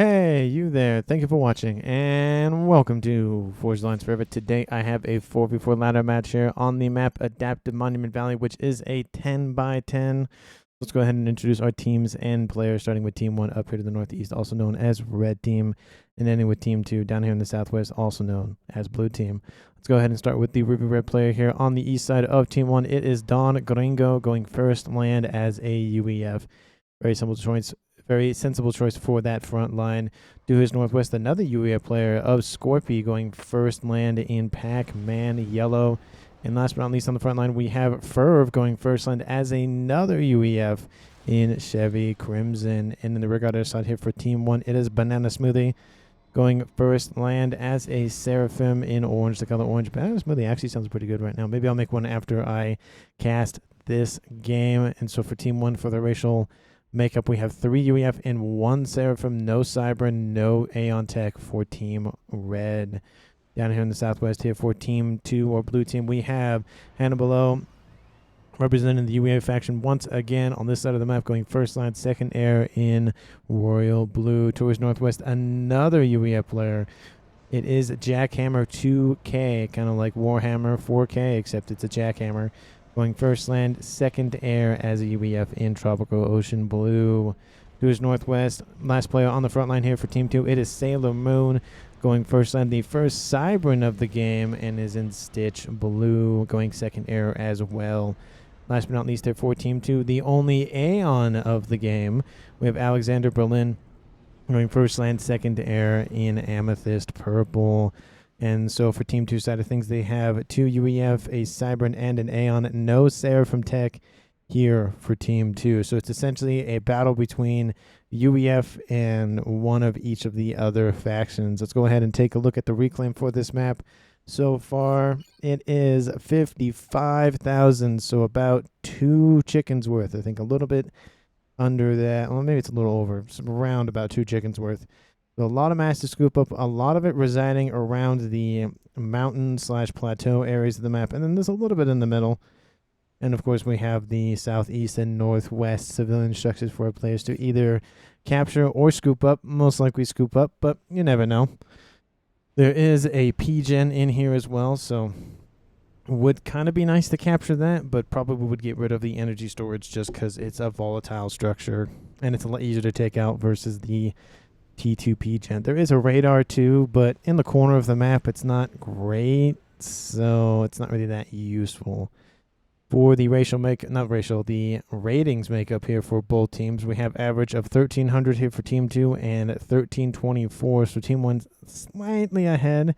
Hey, you there. Thank you for watching, and welcome to Forged Lines Forever. Today, I have a 4v4 ladder match here on the map Adaptive Monument Valley, which is a 10 by 10. Let's go ahead and introduce our teams and players, starting with Team 1 up here to the northeast, also known as Red Team, and ending with Team 2 down here in the southwest, also known as Blue Team. Let's go ahead and start with the Ruby Red player here on the east side of Team 1. It is Don Gringo going first land as a UEF. Very simple choice. Very sensible choice for that front line. To his northwest, another UEF player of Scorpy going first land in Pac-Man Yellow. And last but not least on the front line, we have Ferv going first land as another UEF in Chevy Crimson. And in the rear side here for Team 1, it is Banana Smoothie going first land as a Seraphim in orange, the color orange. Banana Smoothie actually sounds pretty good right now. Maybe I'll make one after I cast this game. And so for Team 1, for the racial makeup, we have 3 UEF and 1 Seraphim, no Cyber, no Aeon Tech for Team Red. Down here in the southwest here for Team 2 or Blue Team, we have Hannibal representing the UEF faction once again on this side of the map, going first line, second air in Royal Blue. Towards northwest, another UEF player. It is Jackhammer 2K, kind of like Warhammer 4K, except it's a Jackhammer. Going first land, second air as a UEF in Tropical Ocean Blue. To his northwest, last player on the front line here for Team 2, it is Sailor Moon. Going first land, the first Cybran of the game, and is in Stitch Blue. Going second air as well. Last but not least here for Team 2, the only Aeon of the game, we have Alexander Berlin. Going first land, second air in Amethyst Purple. And so for Team 2 side of things, they have 2 UEF, a Cybran, and an Aeon. No Seraphim Tech here for Team 2. So it's essentially a battle between UEF and one of each of the other factions. Let's go ahead and take a look at the reclaim for this map. So far, it is 55,000, so about 2 chickens worth. I think a little bit under that. Well, maybe it's a little over. It's around about 2 chickens worth. So a lot of mass to scoop up, a lot of it residing around the mountain/plateau areas of the map, and then there's a little bit in the middle. And of course, we have the southeast and northwest civilian structures for our players to either capture or scoop up. Most likely scoop up, but you never know. There is a P-Gen in here as well, so would kind of be nice to capture that, but probably would get rid of the energy storage just because it's a volatile structure, and it's a lot easier to take out versus the T2P gen. There is a radar too, but in the corner of the map, it's not great, so it's not really that useful. For the the ratings makeup here for both teams, we have average of 1,300 here for Team 2 and 1,324, so Team 1's slightly ahead.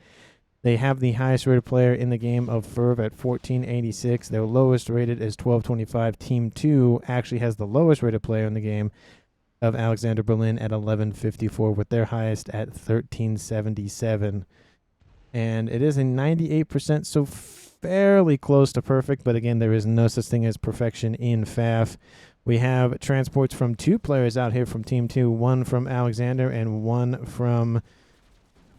They have the highest rated player in the game of Ferv at 1486. Their lowest rated is 1225. Team 2 actually has the lowest rated player in the game of Alexander Berlin at 1154, with their highest at 1377. And it is a 98%, so fairly close to perfect, but again, there is no such thing as perfection in FAF. We have transports from 2 players out here from Team 2, one from Alexander and one from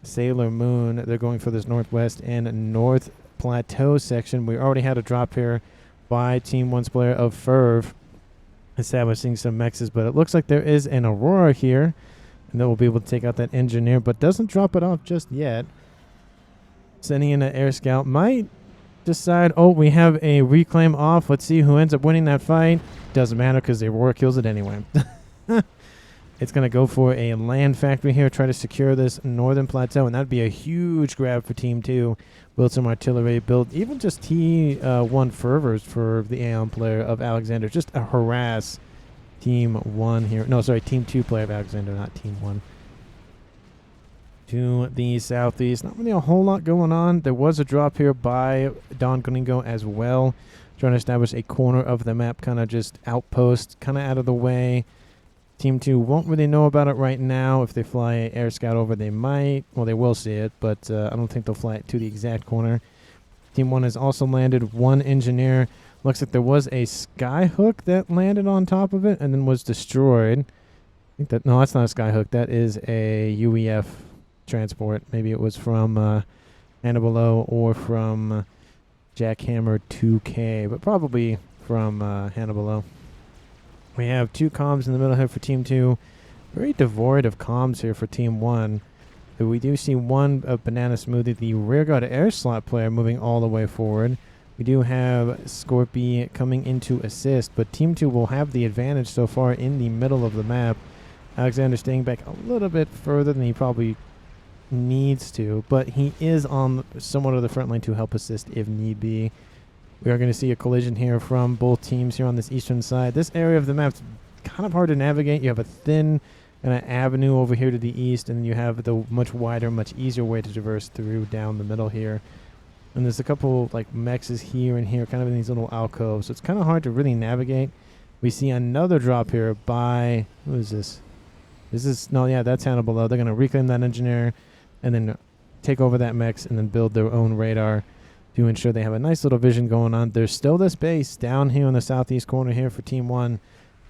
Sailor Moon. They're going for this northwest and north plateau section. We already had a drop here by Team 1's player of Ferv, establishing some mexes, but it looks like there is an Aurora here, and that will be able to take out that engineer, but doesn't drop it off just yet. Sending in an air scout, might decide, oh, we have a reclaim off. Let's see who ends up winning that fight. Doesn't matter because the Aurora kills it anyway. It's going to go for a land factory here, try to secure this northern plateau, and that'd be a huge grab for Team 2. Build some artillery, build even just T1 fervors for the Aeon player of Alexander, just to harass Team 1 here. No, sorry, Team 2 player of Alexander, not Team 1. To the southeast, not really a whole lot going on. There was a drop here by Don Gringo as well, trying to establish a corner of the map, kind of just outpost, kind of out of the way. Team 2 won't really know about it right now. If they fly air scout over, they might. Well, they will see it, but I don't think they'll fly it to the exact corner. Team 1 has also landed 1 engineer. Looks like there was a skyhook that landed on top of it and then was destroyed. I think that, no, that's not a skyhook. That is a UEF transport. Maybe it was from Hannibal or from Jackhammer 2K, but probably from Hannibal. We have 2 comms in the middle here for Team 2. very devoid of comms here for Team 1. But we do see one of Banana Smoothie, the rearguard air slot player, moving all the way forward. We do have Scorpy coming in to assist, but Team 2 will have the advantage so far in the middle of the map. Alexander staying back a little bit further than he probably needs to, but he is on somewhat of the front line to help assist if need be. We are going to see a collision here from both teams here on this eastern side. This area of the map's kind of hard to navigate. You have a thin kind of avenue over here to the east, and then you have the much wider, much easier way to traverse through down the middle here. And there's a couple like mexes here and here, kind of in these little alcoves, so it's kind of hard to really navigate. We see another drop here by, who is this? No, yeah, that's Hannibal. They're going to reclaim that engineer and then take over that mechs and then build their own radar to ensure they have a nice little vision going on. There's still this base down here in the southeast corner here for Team 1.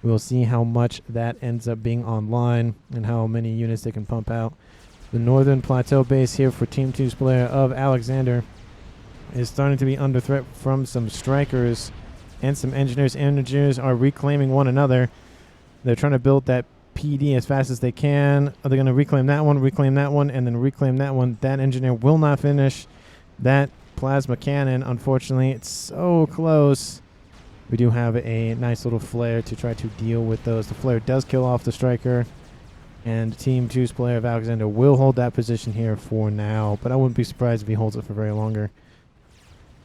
We'll see how much that ends up being online and how many units they can pump out. The northern plateau base here for Team 2's player of Alexander is starting to be under threat from some strikers and some engineers. Engineers are reclaiming one another. They're trying to build that PD as fast as they can. Are they going to reclaim that one, and then reclaim that one? That engineer will not finish that plasma cannon. Unfortunately, it's so close. We do have a nice little flare to try to deal with those. The flare does kill off the striker, and Team 2's player of Alexander will hold that position here for now, but I wouldn't be surprised if he holds it for very longer.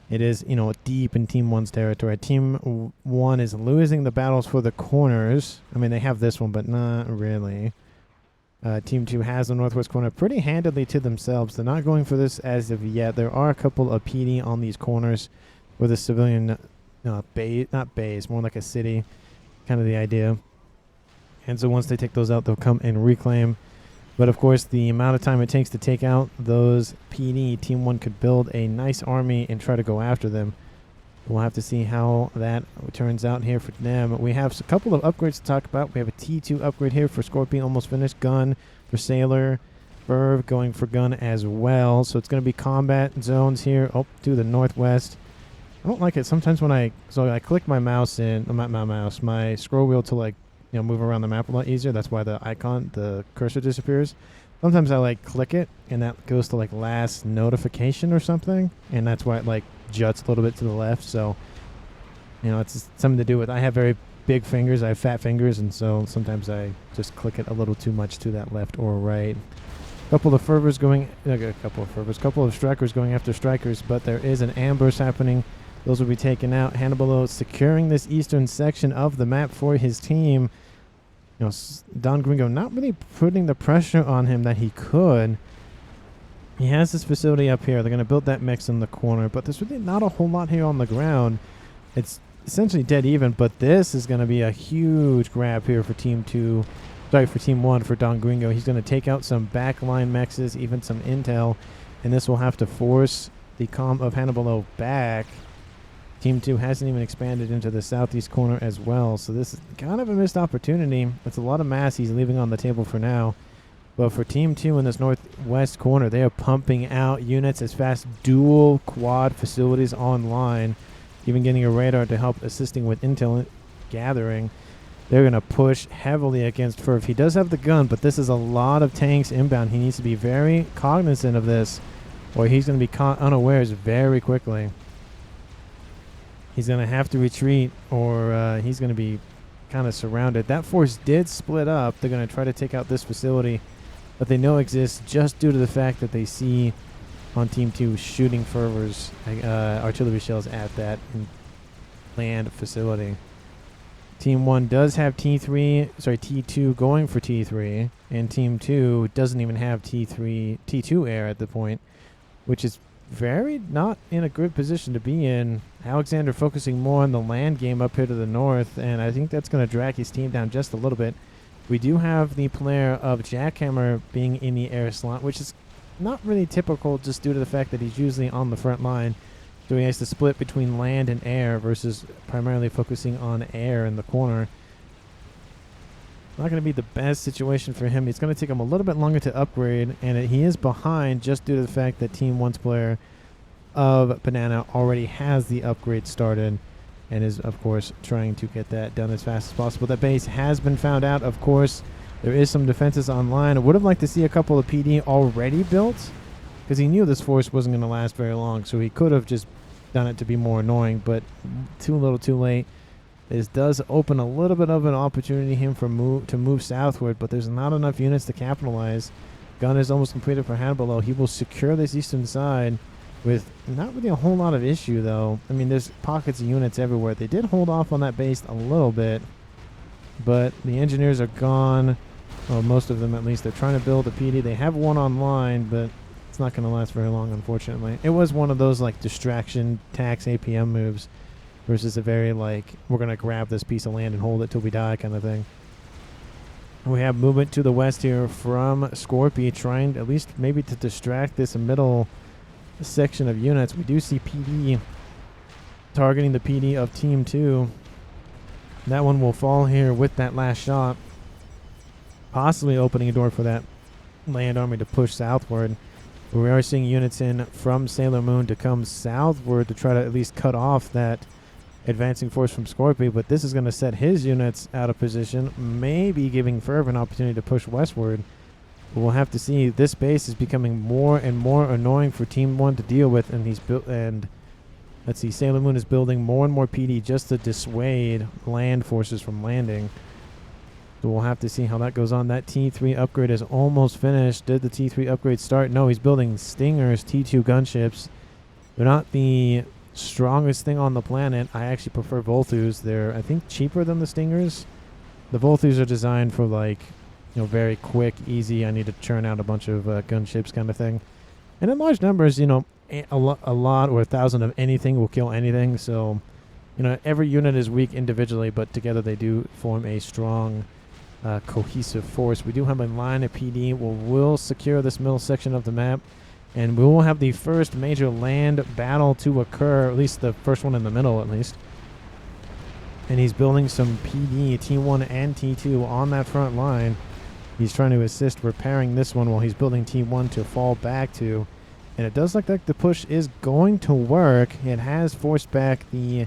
It is, deep in Team 1's territory. Team 1 is losing the battles for the corners. I mean, they have this one, but not really. Team 2 has the northwest corner pretty handedly to themselves. They're not going for this as of yet. There are a couple of PD on these corners where the civilian base, not base, more like a city, kind of the idea. And so once they take those out, they'll come and reclaim. But of course, the amount of time it takes to take out those PD, Team 1 could build a nice army and try to go after them. We'll have to see how that turns out here for them. We have a couple of upgrades to talk about. We have a T2 upgrade here for Scorpion, almost finished. Gun for Sailor. Verve going for gun as well. So it's going to be combat zones here to the northwest. I don't like it sometimes when I click my mouse in, my scroll wheel to move around the map a lot easier. That's why the cursor disappears. Sometimes I click it and that goes to last notification or something, and that's why it juts a little bit to the left. So it's something to do with, I have very big fingers, I have fat fingers, and so sometimes I just click it a little too much to that left or right. Couple of strikers going after strikers, but there is an ambush happening. Those will be taken out. Hannibal securing this eastern section of the map for his team. Don Gringo not really putting the pressure on him that he could. He has this facility up here. They're going to build that mix in the corner, but there's really not a whole lot here on the ground. It's essentially dead even, but this is going to be a huge grab here for Team 1 for Don Gringo. He's going to take out some backline mexes, even some intel, and this will have to force the comm of Hannibal back. Team 2 hasn't even expanded into the southeast corner as well, so this is kind of a missed opportunity. It's a lot of mass he's leaving on the table for now. But for Team 2 in this northwest corner, they are pumping out units as fast, dual quad facilities online, even getting a radar to help assisting with intel gathering. They're going to push heavily against Furf. He does have the gun, but this is a lot of tanks inbound. He needs to be very cognizant of this, or he's going to be caught unawares very quickly. He's going to have to retreat, or he's going to be kind of surrounded. That force did split up. They're going to try to take out this facility that they know exists just due to the fact that they see on Team 2 shooting fervors, artillery shells at that land facility. Team 1 does have T2 going for T3, and Team 2 doesn't even have T2 air at the point, which is very not in a good position to be in. Alexander focusing more on the land game up here to the north, and I think that's going to drag his team down just a little bit. We do have the player of Jackhammer being in the air slot, which is not really typical just due to the fact that he's usually on the front line. So he has to split between land and air versus primarily focusing on air in the corner. Not going to be the best situation for him. It's going to take him a little bit longer to upgrade, and he is behind just due to the fact that Team 1's player of Banana already has the upgrade started and is, of course, trying to get that done as fast as possible. That base has been found out, of course, There is some defenses online. I would have liked to see a couple of PD already built, because he knew this force wasn't going to last very long, so he could have just done it to be more annoying, but too little too late. This does open a little bit of an opportunity to move southward, but there's not enough units to capitalize. Gun is almost completed for Hannibal. He will secure this eastern side with not really a whole lot of issue, though. I mean, there's pockets of units everywhere. They did hold off on that base a little bit, but the engineers are gone. Well, most of them at least. They're trying to build a PD. They have one online, but it's not going to last very long, unfortunately. It was one of those like distraction tax APM moves versus a very like, we're going to grab this piece of land and hold it till we die kind of thing. We have movement to the west here from Scorpy, trying at least maybe to distract this middle section of units. We do see PD targeting the PD of Team 2. That one will fall here with that last shot, possibly opening a door for that land army to push southward. But we are seeing units in from Sailor Moon to come southward to try to at least cut off that advancing force from Scorpio, but this is going to set his units out of position, maybe giving Ferv an opportunity to push westward. But we'll have to see. This base is becoming more and more annoying for Team 1 to deal with, and he's built. And let's see, Sailor Moon is building more and more PD just to dissuade land forces from landing. So we'll have to see how that goes on. That T3 upgrade is almost finished. Did the T3 upgrade start? No, he's building Stingers, T2 gunships. They're not the strongest thing on the planet. I actually prefer Volthus. They're, I think, cheaper than the Stingers. The Volthus are designed for, like, you know, very quick, easy, I need to churn out a bunch of gunships kind of thing. And in large numbers, you know, a lot or 1,000 of anything will kill anything. So, you know, every unit is weak individually, but together they do form a strong cohesive force. We do have a line of PD. We'll secure this middle section of the map, and we will have the first major land battle to occur, at least the first one in the middle at least. And he's building some PD, T1 and T2 on that front line. He's trying to assist repairing this one while he's building T1 to fall back to. And it does look like the push is going to work. It has forced back the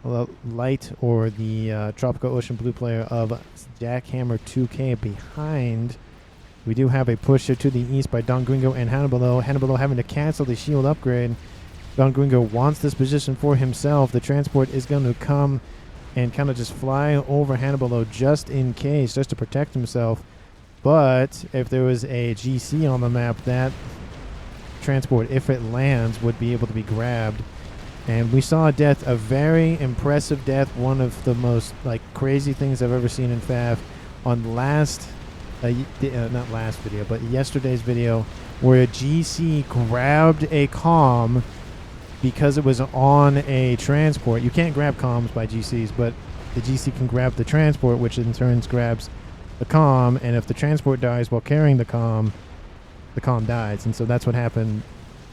light or the Tropical Ocean Blue player of Jackhammer 2K behind. We do have a push here to the east by Don Gringo and Hannibal. Hannibal having to cancel the shield upgrade. Don Gringo wants this position for himself. The transport is going to come and kind of just fly over Hannibal just in case, just to protect himself. But if there was a GC on the map, that transport, if it lands, would be able to be grabbed. And we saw a death, a very impressive death, one of the most like crazy things I've ever seen in FAF on last, not last video, but yesterday's video, where a GC grabbed a comm because it was on a transport. You can't grab comms by GCs, but the GC can grab the transport, which in turn grabs the comm, and if the transport dies while carrying the comm dies. And so that's what happened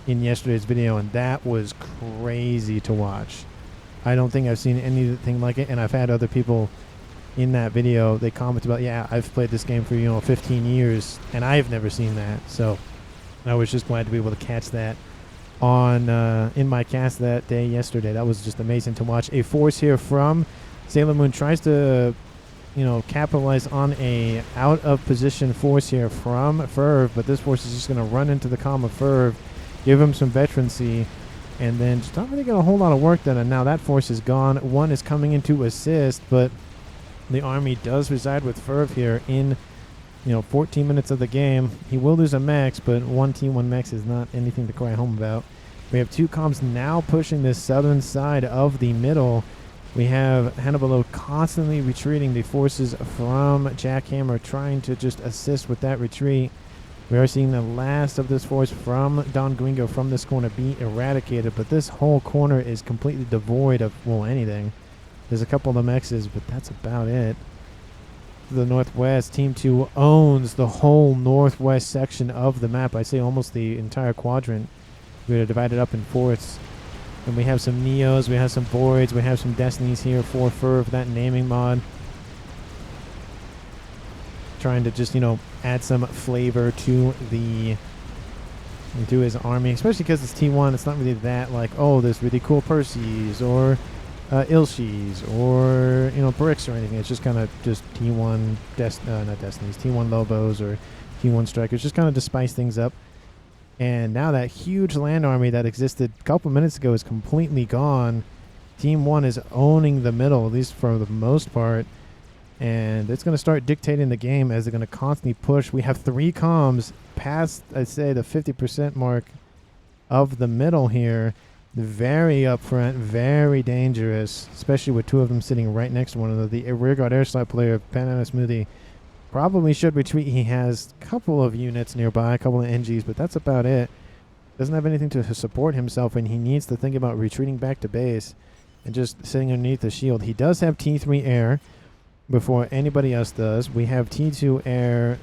in yesterday's video, and that was crazy to watch. I don't think I've seen anything like it, and I've had other people in that video, they comment about, yeah, I've played this game for 15 years and I've never seen that. So I was just glad to be able to catch that on in my cast that day yesterday. That was just amazing to watch. A force here from Sailor Moon tries to capitalize on a out of position force here from Ferv, but this force is just going to run into the comm of Ferv, give him some veterancy, and then just not really get a whole lot of work done. And now that force is gone. One is coming in to assist, but the army does reside with Ferv here in 14 minutes of the game. He will lose a Mechs, but one T1 Mechs is not anything to cry home about. We have two comms now pushing this southern side of the middle. We have Hannibal constantly retreating the forces from Jackhammer, trying to just assist with that retreat. We are seeing the last of this force from Don Gringo from this corner be eradicated, but this whole corner is completely devoid of, anything. There's a couple of the Mexes, but that's about it. To the northwest, Team 2 owns the whole northwest section of the map. I say almost the entire quadrant. We're divided up in forts. And we have some Neos, we have some Voids, we have some Destinies here for Ferv, that naming mod. Trying to just, add some flavor to his army, especially because it's T1. It's not really that like, oh, there's really cool Perseus, or Ilshis or bricks or anything. It's just kind of just T1 not Destinies, T1 Lobos or T1 Strikers, just kind of to spice things up. And now that huge land army that existed a couple minutes ago is completely gone. Team 1 is owning the middle, at least for the most part. And it's going to start dictating the game as they're going to constantly push. We have 3 comms past, I'd say, the 50% mark of the middle here. Very upfront, very dangerous, especially with 2 of them sitting right next to one another. The rearguard air slot player, Banana Smoothie, probably should retreat. He has a couple of units nearby, a couple of NGs, but that's about it. Doesn't have anything to support himself, and he needs to think about retreating back to base and just sitting underneath the shield. He does have T3 air before anybody else does. We have T2 air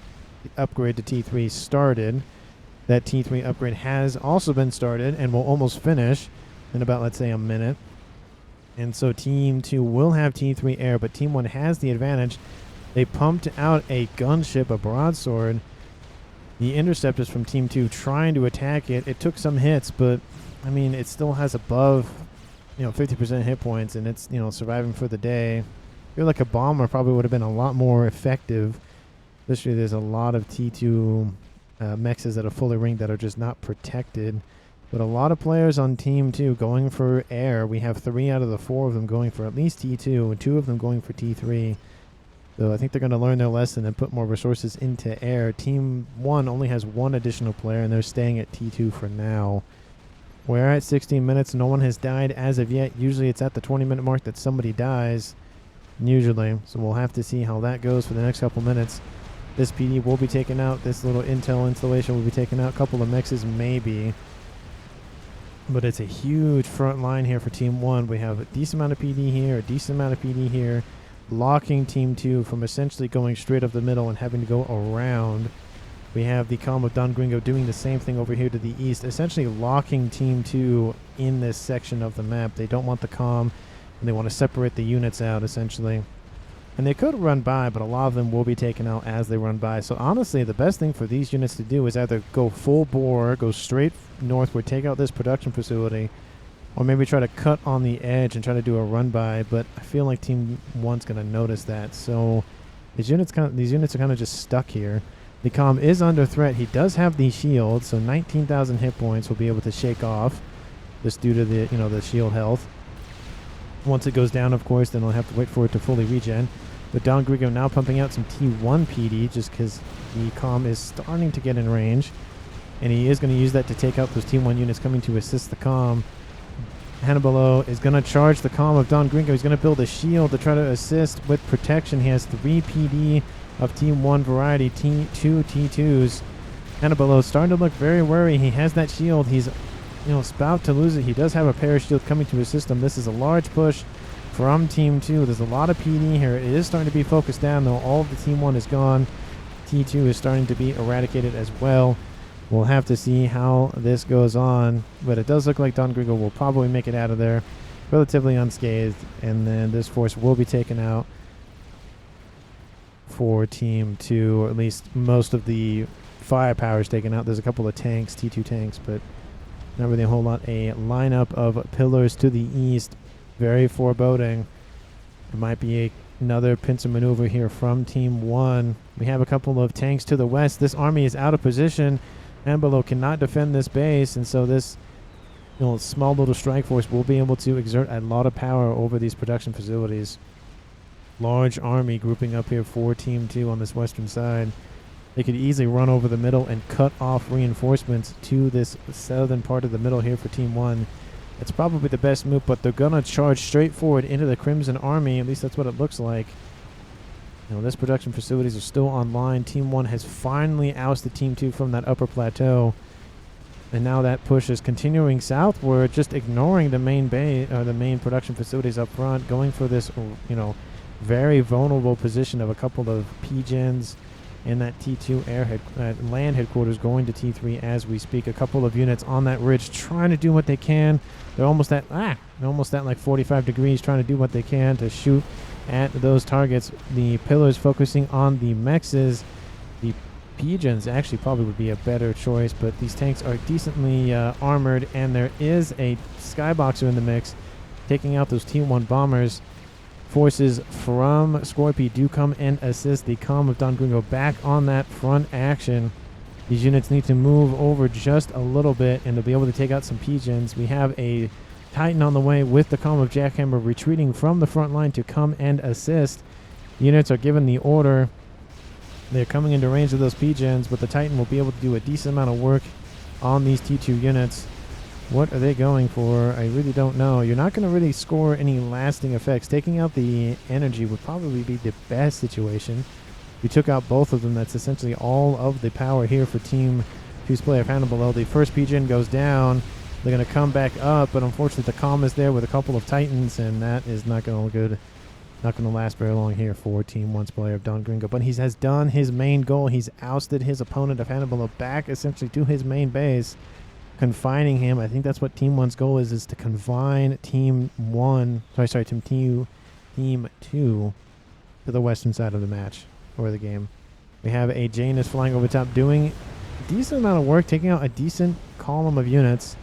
upgrade to T3 started. That T3 upgrade has also been started and will almost finish in about, let's say, a minute. And so Team 2 will have T3 air, but Team 1 has the advantage. They pumped out a gunship, a broadsword. The interceptors from Team 2 trying to attack it. It took some hits, but, I mean, it still has above, 50% hit points, and it's, surviving for the day. I feel like a bomber probably would have been a lot more effective. Especially there's a lot of T2 mechs that are fully ringed that are just not protected. But a lot of players on Team 2 going for air. We have 3 out of the 4 of them going for at least T2 and 2 of them going for T3. So I think they're going to learn their lesson and put more resources into air. Team 1 only has 1 additional player, and they're staying at T2 for now. We're at 16 minutes. No one has died as of yet. Usually it's at the 20-minute mark that somebody dies. Usually. So we'll have to see how that goes for the next couple minutes. This PD will be taken out. This little intel installation will be taken out. A couple of mixes maybe. But it's a huge front line here for Team 1. We have a decent amount of PD here, a decent amount of PD here. Blocking Team 2 from essentially going straight up the middle and having to go around. We have the comm of Don Gringo doing the same thing over here to the east, essentially locking Team 2 in this section of the map. They don't want the comm, and they want to separate the units out, essentially. And they could run by, but a lot of them will be taken out as they run by. So honestly, the best thing for these units to do is either go full bore, go straight northward, take out this production facility, or maybe try to cut on the edge and try to do a run by. But I feel like Team 1's going to notice that. So these units are kind of just stuck here. The comm is under threat. He does have the shield, so 19,000 hit points will be able to shake off just due to the the shield health. Once it goes down, of course, then I'll have to wait for it to fully regen. But Don Grigo now pumping out some T1 PD just because the comm is starting to get in range. And he is going to use that to take out those T1 units coming to assist the comm. Hannibalo is going to charge the comm of Don Gringo. He's going to build a shield to try to assist with protection. He has 3 PD of Team 1 variety, T2 T2s. Hannibalo is starting to look very wary. He has that shield. He's about to lose it. He does have a parashield coming to his system. This is a large push from Team 2. There's a lot of PD here. It is starting to be focused down, though. All of the Team 1 is gone. T2 is starting to be eradicated as well. We'll have to see how this goes on, but it does look like Don Grigo will probably make it out of there relatively unscathed, and then this force will be taken out for Team 2, or at least most of the firepower is taken out. There's a couple of tanks, T2 tanks, but not really a whole lot. A lineup of pillars to the east, very foreboding. It might be another pincer maneuver here from Team 1. We have a couple of tanks to the west. This army is out of position. Hannibalo cannot defend this base, and so this small little strike force will be able to exert a lot of power over these production facilities. Large army grouping up here for Team 2 on this western side. They could easily run over the middle and cut off reinforcements to this southern part of the middle here for Team 1. It's probably the best move, but they're going to charge straight forward into the Crimson Army. At least that's what it looks like. This production facilities are still online. Team 1 has finally ousted Team 2 from that upper plateau. And now that push is continuing southward, just ignoring the main the main production facilities up front, going for this, very vulnerable position of a couple of PGens in that T2 land headquarters going to T3 as we speak. A couple of units on that ridge trying to do what they can. They're almost at like 45 degrees, trying to do what they can to shoot at those targets. The pillars focusing on the mexes. The PGens actually probably would be a better choice, but these tanks are decently armored, and there is a skyboxer in the mix. taking out those T1 bombers. Forces from Scorpy do come and assist the comm of Don Gringo back on that front action. These units need to move over just a little bit and to be able to take out some P-Gens. We have a Titan on the way with the comm of Jackhammer retreating from the front line to come and assist. Units are given the order. They're coming into range of those P-Gens, but the Titan will be able to do a decent amount of work on these T2 units. What are they going for? I really don't know. You're not going to really score any lasting effects. Taking out the energy would probably be the best situation. We took out both of them. That's essentially all of the power here for Team 2's player below. The first P-Gen goes down. They're going to come back up, but unfortunately the comm is there with a couple of Titans, and that is not going to look good. Not going to last very long here for Team 1's player of Don Gringo. But he has done his main goal. He's ousted his opponent of Hannibal back essentially to his main base, confining him. I think that's what Team 1's goal is to confine Team 2 to the western side of the match or the game. We have a Janus flying over top doing a decent amount of work, taking out a decent column of units.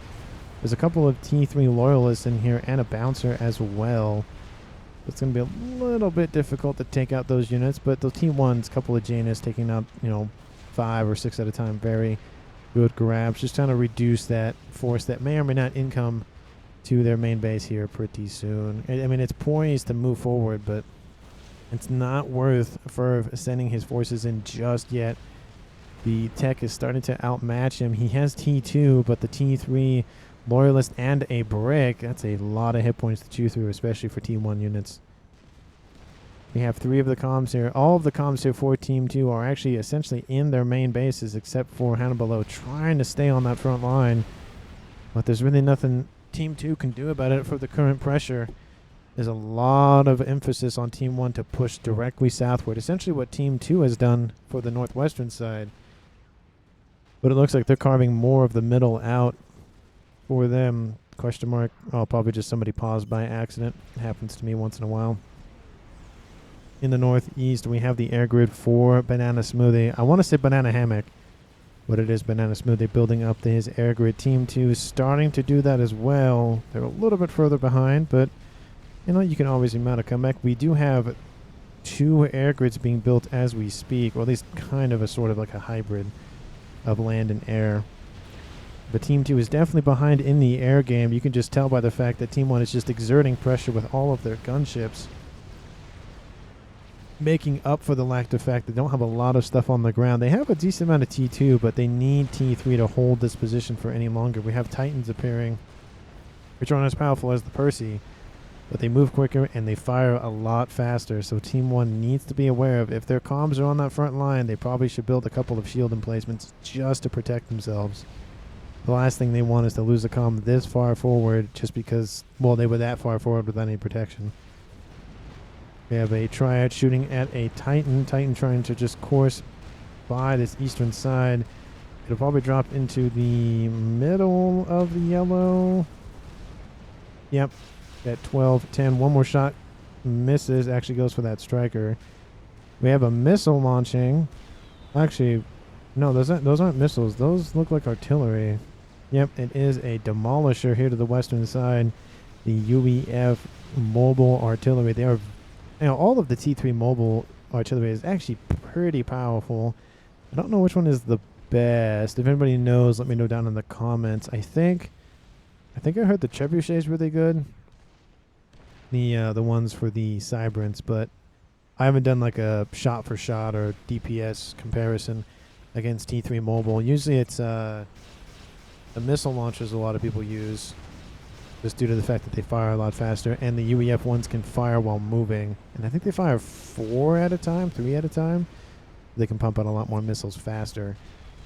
There's a couple of T3 loyalists in here and a bouncer as well. It's going to be a little bit difficult to take out those units, but the T1's couple of Janus taking out, 5 or 6 at a time. Very good grabs. Just trying to reduce that force that may or may not income to their main base here pretty soon. I mean, it's poised to move forward, but it's not worth for sending his forces in just yet. The tech is starting to outmatch him. He has T2, but the T3 loyalist and a brick, that's a lot of hit points to chew through, especially for T1 units. We have 3 of the comms here. All of the comms here for Team 2 are actually essentially in their main bases except for Hannibal trying to stay on that front line. But there's really nothing Team 2 can do about it for the current pressure. There's a lot of emphasis on Team 1 to push directly southward. Essentially what Team 2 has done for the northwestern side. But it looks like they're carving more of the middle out for them. Question mark. Oh, probably just somebody paused by accident. It happens to me once in a while. In the northeast, we have the air grid for Banana Smoothie. I want to say Banana Hammock, but it is Banana Smoothie building up his air grid. Team 2 is starting to do that as well. They're a little bit further behind, but you can always mount a comeback. We do have 2 air grids being built as we speak, or at least kind of a sort of like a hybrid of land and air. But Team 2 is definitely behind in the air game. You can just tell by the fact that Team 1 is just exerting pressure with all of their gunships, making up for the lack of fact they don't have a lot of stuff on the ground. They have a decent amount of T2, but they need T3 to hold this position for any longer. We have Titans appearing, which aren't as powerful as the Percy, but they move quicker and they fire a lot faster. So Team 1 needs to be aware of if their comms are on that front line, they probably should build a couple of shield emplacements just to protect themselves. The last thing they want is to lose a comm this far forward just because, well, they were that far forward without any protection. We have a Triad shooting at a Titan. Titan trying to just course by this eastern side. It'll probably drop into the middle of the yellow. Yep, at 12-10. One more shot misses. Actually goes for that striker. We have a missile launching. Actually, no, those aren't missiles. Those look like artillery. Yep, it is a demolisher here to the western side. The UEF mobile artillery. They are, all of the T3 mobile artillery is actually pretty powerful. I don't know which one is the best. If anybody knows, let me know down in the comments. I think I heard the Trebuchet is really good. The ones for the Cybrants, but I haven't done like a shot for shot or DPS comparison against T3 mobile. Usually it's the missile launchers a lot of people use just due to the fact that they fire a lot faster, and the UEF ones can fire while moving, and I think they fire 4 at a time, 3 at a time. They can pump out a lot more missiles faster,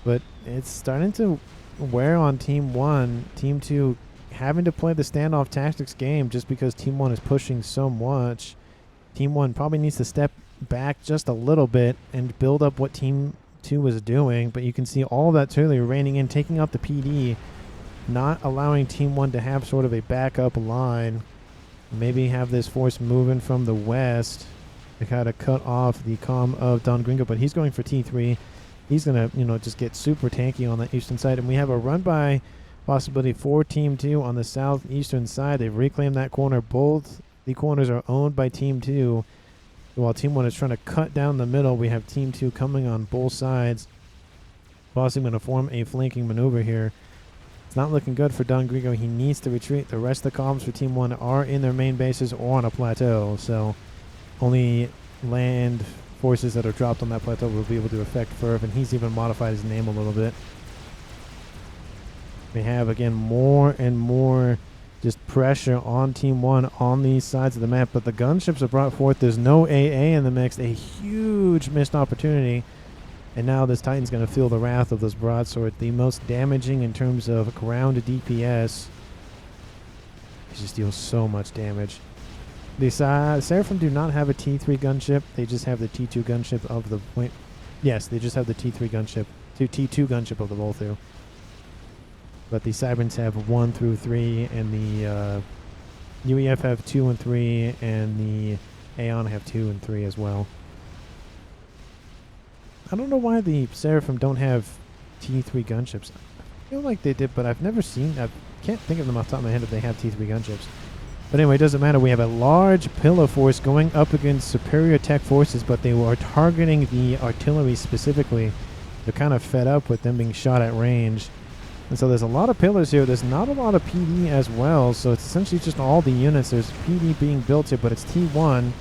but it's starting to wear on Team 1. Team 2 having to play the standoff tactics game just because Team 1 is pushing so much. Team 1 probably needs to step back just a little bit and build up what Team 2 was doing, but you can see all of that artillery raining in, taking out the PD, not allowing Team 1 to have sort of a backup line. Maybe have this force moving from the west to kind of cut off the comm of Don Gringo, but he's going for T3. He's going to, just get super tanky on that eastern side, and we have a run by possibility for Team 2 on the southeastern side. They've reclaimed that corner. Both the corners are owned by Team 2. While Team 1 is trying to cut down the middle, we have Team 2 coming on both sides. Bossing going to form a flanking maneuver here. It's not looking good for Don Grego. He needs to retreat. The rest of the columns for Team 1 are in their main bases or on a plateau. So only land forces that are dropped on that plateau will be able to affect Ferv, and he's even modified his name a little bit. We have, again, more and more just pressure on Team 1 on these sides of the map, but the gunships are brought forth. There's no AA in the mix. A huge missed opportunity. And now this Titan's going to feel the wrath of this broadsword. The most damaging in terms of ground DPS. He just deals so much damage. The Seraphim do not have a T3 gunship. They just have the T2 gunship of the... Wait, yes, they just have the T3 gunship. T2 gunship of the Volthu. But the Cybern's have 1 through 3, and the UEF have 2 and 3, and the Aeon have 2 and 3 as well. I don't know why the Seraphim don't have T3 gunships. I feel like they did, but I've never seen... I can't think of them off the top of my head if they have T3 gunships. But anyway, it doesn't matter. We have a large pillar force going up against superior tech forces, but they are targeting the artillery specifically. They're kind of fed up with them being shot at range. And so there's a lot of pillars here. There's not a lot of PD as well, so it's essentially just all the units. There's PD being built here, but it's T1.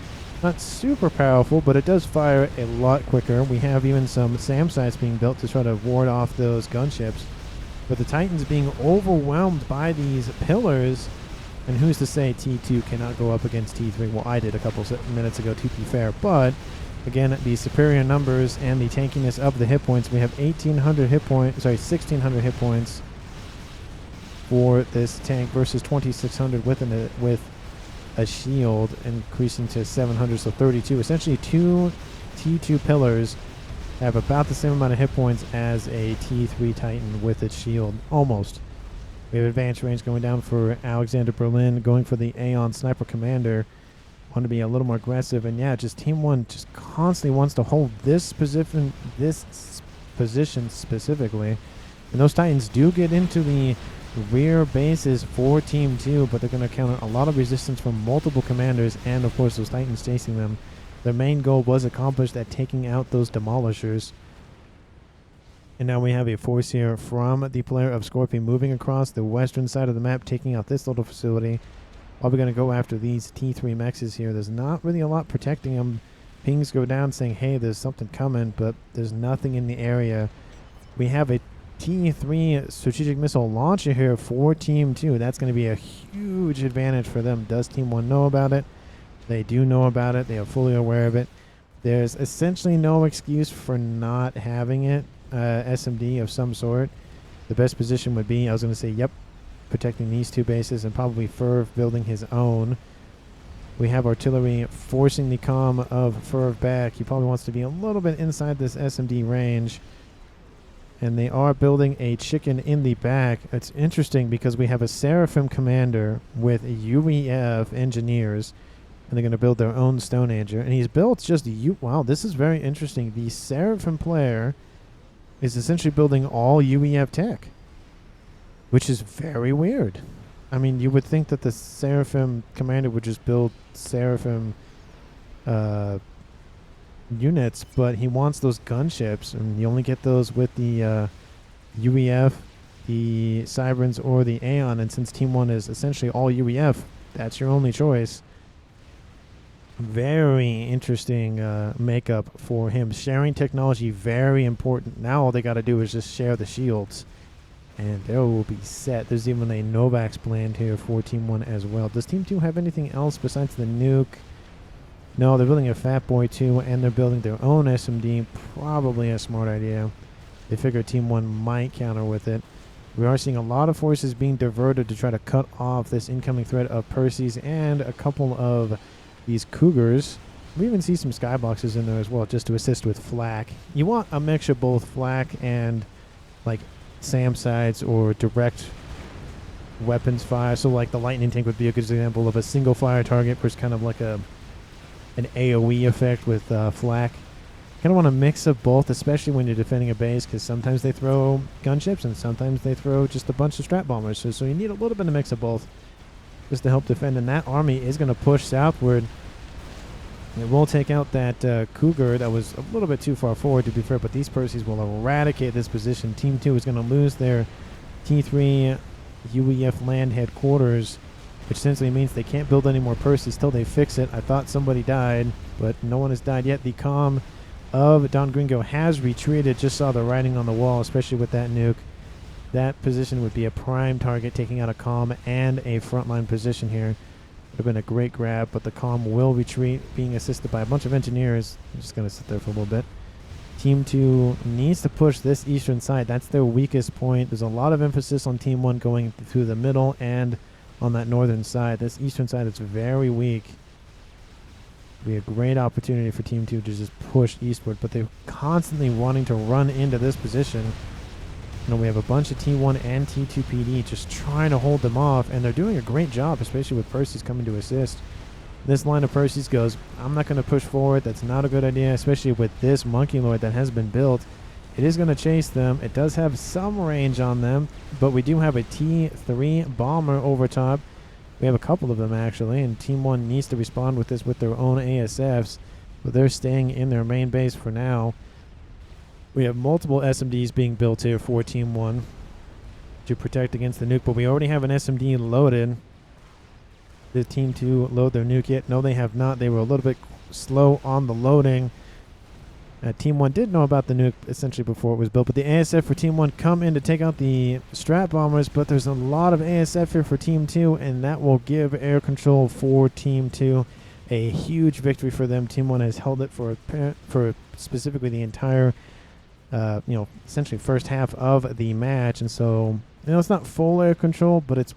Not super powerful, but it does fire a lot quicker. We have even some SAM sites being built to try to ward off those gunships. But the Titans being overwhelmed by these pillars, and who's to say T2 cannot go up against T3? Well, I did a couple minutes ago, to be fair. But, again, the superior numbers and the tankiness of the hit points. We have 1,800 hit points, sorry, 1,600 hit points for this tank versus 2,600 with a shield, increasing to 700, so 32. Essentially, 2 T2 pillars have about the same amount of hit points as a T3 Titan with its shield, almost. We have advanced range going down for Alexander Berlin, going for the Aeon Sniper Commander. Want to be a little more aggressive, and yeah, just Team 1 just constantly wants to hold this position specifically. And those Titans do get into the rear bases for Team 2, but they're going to counter a lot of resistance from multiple commanders and, of course, those Titans chasing them. Their main goal was accomplished at taking out those demolishers. And now we have a force here from the player of Scorpion moving across the western side of the map, taking out this little facility. While we're going to go after these T3 mechs here, there's not really a lot protecting them. Pings go down saying, hey, there's something coming, but there's nothing in the area. We have a T3 strategic missile launcher here for Team 2. That's going to be a huge advantage for them. Does Team 1 know about it? They do know about it. They are fully aware of it. There's essentially no excuse for not having it. SMD of some sort. The best position would be, I was going to say, yep, protecting these 2 bases, and probably Ferv building his own. We have artillery forcing the comm of Ferv back. He probably wants to be a little bit inside this SMD range. And they are building a chicken in the back. It's interesting because we have a Seraphim commander with UEF engineers, and they're going to build their own Stone Ager. And he's built just wow, this is very interesting. The Seraphim player is essentially building all UEF tech, which is very weird. I mean, you would think that the Seraphim commander would just build Seraphim units, but he wants those gunships, and you only get those with the UEF, the Cybern's, or the Aeon, and since Team 1 is essentially all UEF, that's your only choice. Very interesting makeup for him. Sharing technology, very important. Now all they got to do is just share the shields, and they will be set. There's even a Novax planned here for Team 1 as well. Does Team 2 have anything else besides the nuke? No, they're building a Fat Boy 2, and they're building their own SMD. Probably a smart idea. They figure Team 1 might counter with it. We are seeing a lot of forces being diverted to try to cut off this incoming threat of Percy's and a couple of these Cougars. We even see some skyboxes in there as well, just to assist with flak. You want a mixture of both flak and like SAM sites or direct weapons fire. So like the lightning tank would be a good example of a single fire target versus kind of like an AoE effect with flak. Kind of want a mix of both, especially when you're defending a base, because sometimes they throw gunships and sometimes they throw just a bunch of strat bombers. So you need a little bit of mix of both just to help defend. And that army is going to push southward. It will take out that Cougar that was a little bit too far forward, to be fair, but these Percys will eradicate this position. Team 2 is going to lose their T3 UEF land headquarters, which essentially means they can't build any more Percys till they fix it. I thought somebody died, but no one has died yet. The comm of Don Gringo has retreated. Just saw the writing on the wall, especially with that nuke. That position would be a prime target, taking out a comm and a frontline position here. Would have been a great grab, but the comm will retreat, being assisted by a bunch of engineers. I'm just going to sit there for a little bit. Team 2 needs to push this eastern side. That's their weakest point. There's a lot of emphasis on Team 1 going through the middle and on that northern side. This eastern side is very weak. Be a great opportunity for Team 2 to just push eastward, but they're constantly wanting to run into this position. You know, we have a bunch of T1 and T2 PD just trying to hold them off, and they're doing a great job, especially with Percys coming to assist. This line of Percys goes, I'm not going to push forward. That's not a good idea, especially with this Monkey Lord that has been built. It is going to chase them. It does have some range on them, but we do have a T3 bomber over top. We have a couple of them, actually, and Team 1 needs to respond with this with their own ASFs, but they're staying in their main base for now. We have multiple SMDs being built here for Team 1 to protect against the nuke, but we already have an SMD loaded. Did Team 2 load their nuke yet? No, they have not. They were a little bit slow on the loading. Team 1 did know about the nuke essentially before it was built, but the ASF for Team 1 come in to take out the strat bombers, but there's a lot of ASF here for Team 2, and that will give air control for Team 2. A huge victory for them. Team 1 has held it for specifically the entire, essentially first half of the match, and so, it's not full air control, but it's,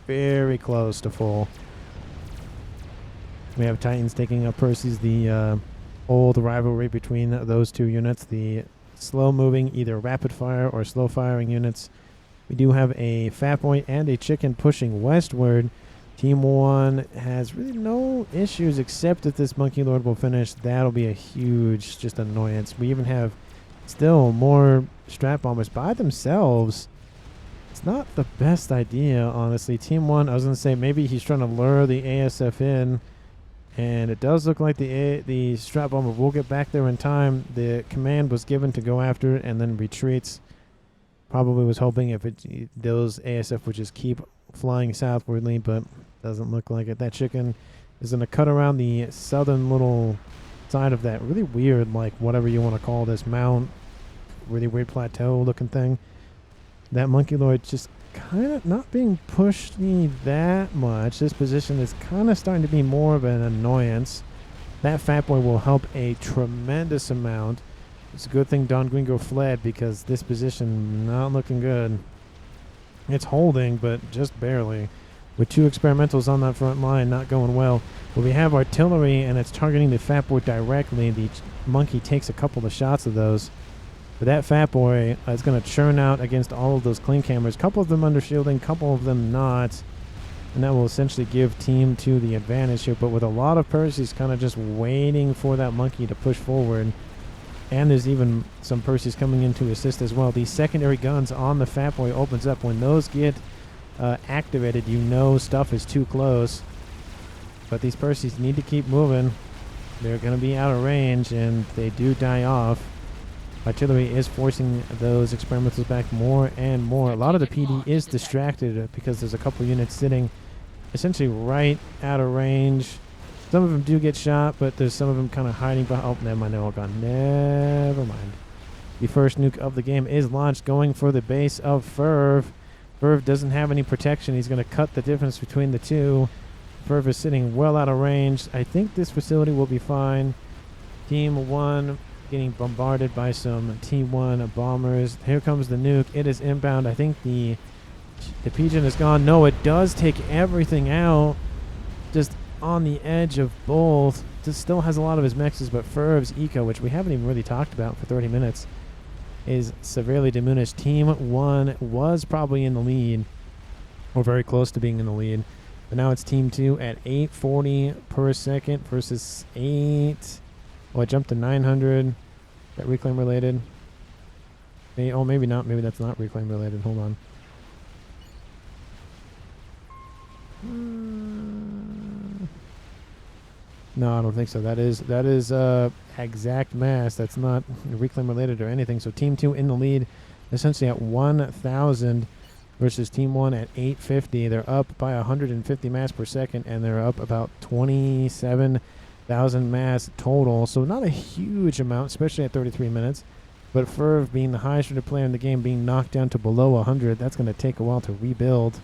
very close to full. We have Titans taking up Percy's, the old rivalry between those two units, the slow-moving, either rapid-fire or slow-firing units. We do have a Fat Boy and a Chicken pushing westward. Team 1 has really no issues except that this Monkey Lord will finish. That'll be a huge just annoyance. We even have still more strat bombers by themselves. It's not the best idea, honestly. Team 1, I was going to say maybe he's trying to lure the ASF in, and it does look like the strat bomber will get back there in time. The command was given to go after it and then retreats. Probably was hoping if those ASF would just keep flying southwardly, but doesn't look like it. That Chicken is going to cut around the southern little side of that really weird, like whatever you want to call this mount, really weird plateau looking thing. That Monkey Lord just kind of not being pushed that much. This position is kind of starting to be more of an annoyance. That Fat Boy will help a tremendous amount. It's a good thing Don Gringo fled, because this position not looking good. It's holding, but just barely. With 2 experimentals on that front line, not going well. But we have artillery, and it's targeting the Fat Boy directly. The Monkey takes a couple of shots of those. But that Fat Boy is going to churn out against all of those clean cameras. Couple of them under shielding, couple of them not. And that will essentially give Team 2 the advantage here. But with a lot of Percys kind of just waiting for that Monkey to push forward. And there's even some Percys coming in to assist as well. These secondary guns on the Fat Boy opens up. When those get activated, stuff is too close. But these Percys need to keep moving. They're going to be out of range, and they do die off. Artillery is forcing those experimentals back more and more. A lot of the PD is distracted because there's a couple units sitting essentially right out of range. Some of them do get shot, but there's some of them kind of hiding behind. Oh, never mind, they're all gone. Never mind. The first nuke of the game is launched, going for the base of Ferv. Ferv doesn't have any protection. He's going to cut the difference between the two. Ferv is sitting well out of range. I think this facility will be fine. Team 1 getting bombarded by some T1 bombers. Here comes the nuke. It is inbound. I think the Pigeon is gone. No, it does take everything out. Just on the edge of both. Just still has a lot of his mexes, but Ferv's eco, which we haven't even really talked about for 30 minutes, is severely diminished. Team 1 was probably in the lead, or very close to being in the lead. But now it's Team 2 at 840 per second versus 8 Oh, I jumped to 900. Is that reclaim related? Oh, maybe not. Maybe that's not reclaim related. Hold on. No, I don't think so. That is exact mass. That's not reclaim related or anything. So Team 2 in the lead, essentially at 1,000 versus Team 1 at 850. They're up by 150 mass per second, and they're up about 27,000 mass total. So not a huge amount, especially at 33 minutes. But Ferv, being the highest rated player in the game, being knocked down to below 100, that's going to take a while to rebuild.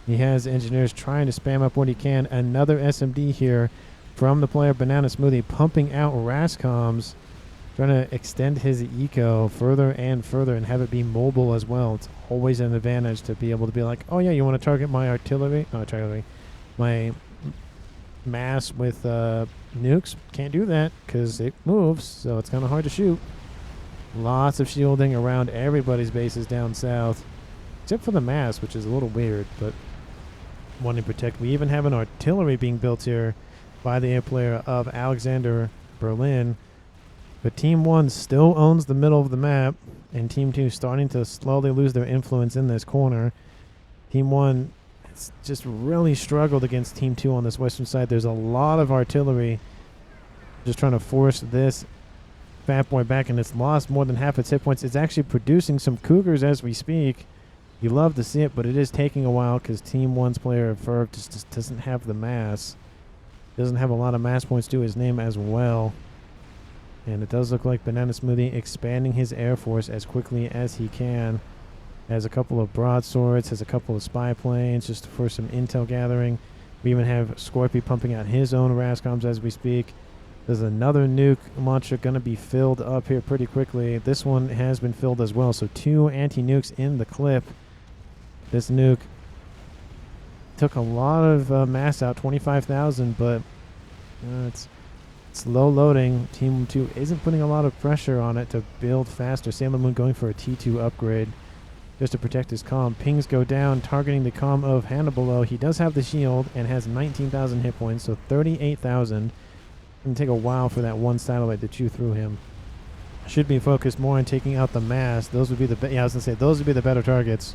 He has engineers trying to spam up what he can. Another SMD here from the player Banana Smoothie, pumping out Rascoms, trying to extend his eco further and further and have it be mobile as well. It's always an advantage to be able to be like, oh yeah, you want to target my artillery? No, artillery. My mass with nukes? Can't do that because it moves, so it's kind of hard to shoot. Lots of shielding around everybody's bases down south, except for the mass, which is a little weird, but wanting to protect. We even have an artillery being built here by the air player of Alexander Berlin. But Team 1 still owns the middle of the map, and Team 2 starting to slowly lose their influence in this corner. Team 1 has just really struggled against Team 2 on this western side. There's a lot of artillery just trying to force this Fat Boy back, and it's lost more than half its hit points. It's actually producing some Cougars as we speak. You love to see it, but it is taking a while because Team 1's player, Ferv, just doesn't have the mass. Doesn't have a lot of mass points to his name as well. And it does look like Banana Smoothie expanding his air force as quickly as he can. Has a couple of broadswords, has a couple of spy planes just for some intel gathering. We even have Scorpy pumping out his own Rascoms as we speak. There's another nuke launcher going to be filled up here pretty quickly. This one has been filled as well. So 2 anti-nukes in the clip. This nuke took a lot of mass out, 25,000, but it's low loading. Team 2 isn't putting a lot of pressure on it to build faster. Sailor Moon going for a T2 upgrade just to protect his comm. Pings go down, targeting the comm of Hannibal. He does have the shield and has 19,000 hit points, so 38,000. It's going to take a while for that one satellite to chew through him. Should be focused more on taking out the mass. Those would be the those would be the better targets,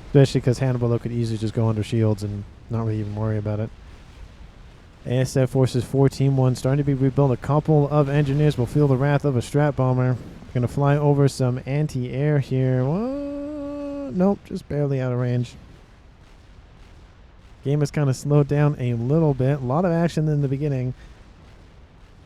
especially because Hannibal could easily just go under shields and not really even worry about it. ASF Forces 4 Team 1 starting to be rebuilt. A couple of engineers will feel the wrath of a strat bomber. Going to fly over some anti-air here. Nope, just barely out of range. Game has kind of slowed down a little bit. A lot of action in the beginning.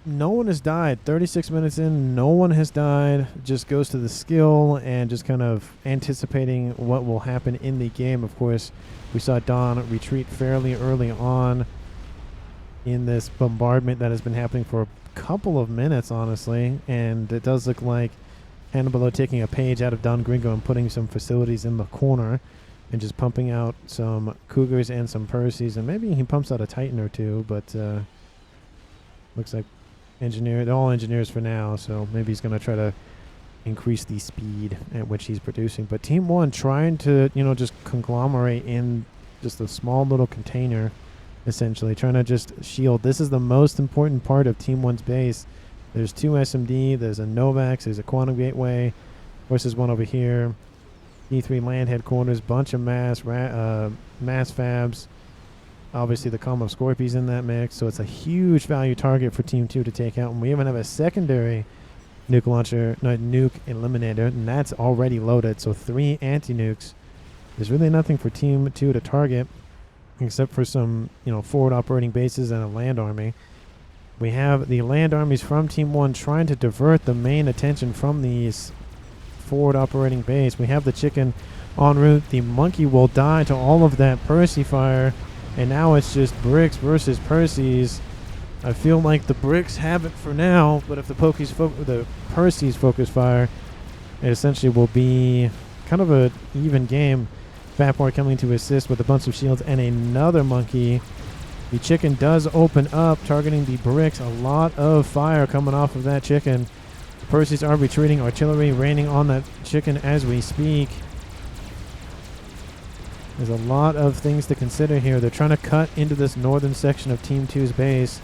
No one has died. 36 minutes in, no one has died. Just goes to the skill and just kind of anticipating what will happen in the game. Of course, we saw Dawn retreat fairly early on in this bombardment that has been happening for a couple of minutes, honestly. And it does look like Hannibal taking a page out of Don Gringo and putting some facilities in the corner and just pumping out some Cougars and some Percys. And maybe he pumps out a Titan or two, but looks like they're all engineers for now, so maybe he's going to try to increase the speed at which he's producing. But Team 1 trying to, just conglomerate in just a small little container, essentially, trying to just shield. This is the most important part of Team 1's base. There's 2 SMD, there's a Novax, there's a Quantum Gateway, versus one over here. E3 land headquarters, bunch of mass fabs. Obviously, the comm of Scorpies in that mix, so it's a huge value target for Team 2 to take out. And we even have a secondary nuke eliminator, and that's already loaded. So 3 anti-nukes. There's really nothing for Team 2 to target, except for some, forward operating bases and a land army. We have the land armies from Team 1 trying to divert the main attention from these forward operating base. We have the chicken en route. The monkey will die to all of that Percy fire. And now it's just bricks versus Percys. I feel like the bricks have it for now, but if the Percys focus fire, it essentially will be kind of an even game. Fat Boy coming to assist with a bunch of shields and another monkey. The chicken does open up, targeting the bricks. A lot of fire coming off of that chicken. The Percys are retreating. Artillery raining on that chicken as we speak. There's a lot of things to consider here. They're trying to cut into this northern section of Team 2's base.